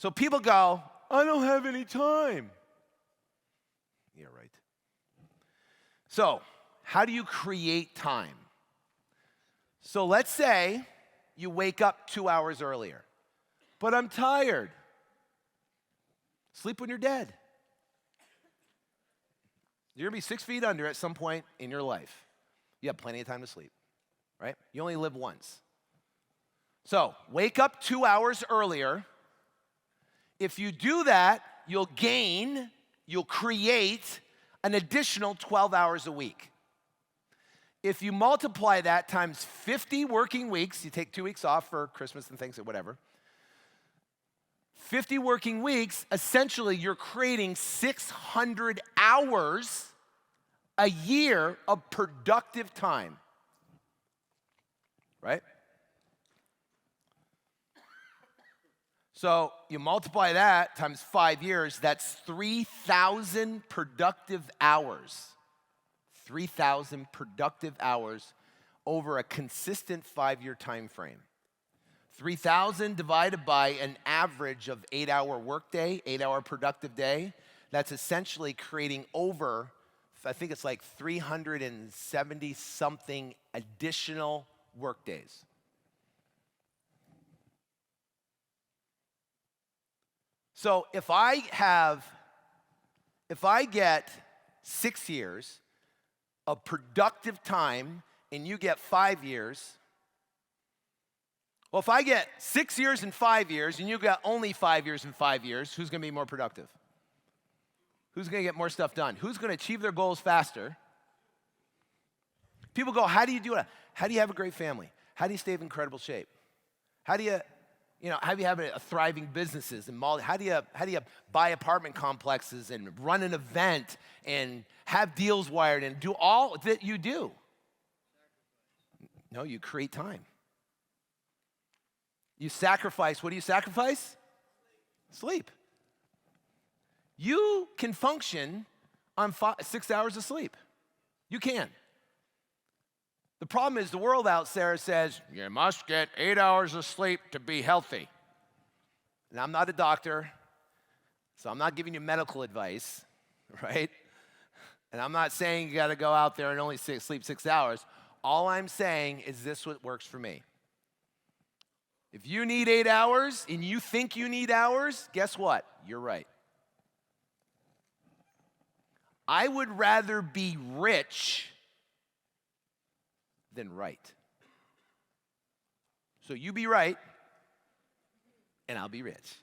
So people go, I don't have any time. Yeah, right. So, how do you create time? So let's say you wake up 2 hours earlier, but I'm tired. Sleep when you're dead. You're gonna be 6 feet under at some point in your life. You have plenty of time to sleep, right? You only live once. So wake up 2 hours earlier. If you do that, you'll create an additional 12 hours a week. If you multiply that times 50 working weeks, you take 2 weeks off for Christmas and things or whatever, 50 working weeks, essentially you're creating 600 hours a year of productive time, right? So you multiply that times 5 years, that's 3,000 productive hours. 3,000 productive hours over a consistent 5-year time frame. 3,000 divided by an average of 8-hour workday, 8-hour productive day, that's essentially creating over, I think it's like 370 something additional workdays. So if I get 6 years of productive time and you get 5 years, well, if I get 6 years and 5 years and you got only 5 years and 5 years, who's gonna be more productive? Who's gonna get more stuff done? Who's gonna achieve their goals faster? People go, how do you do it? How do you have a great family? How do you stay in incredible shape? How do you have a thriving businesses and how do you buy apartment complexes and run an event and have deals wired and do all that you do? No, you create time. You sacrifice. What do you sacrifice? Sleep. You can function on 6 hours of sleep. You can. The problem is the world out there says, you must get 8 hours of sleep to be healthy. And I'm not a doctor, so I'm not giving you medical advice, right? And I'm not saying you gotta go out there and only sleep 6 hours. All I'm saying is this what works for me. If you need 8 hours and you think you need hours, guess what? You're right. I would rather be rich than right. So you be right, and I'll be rich.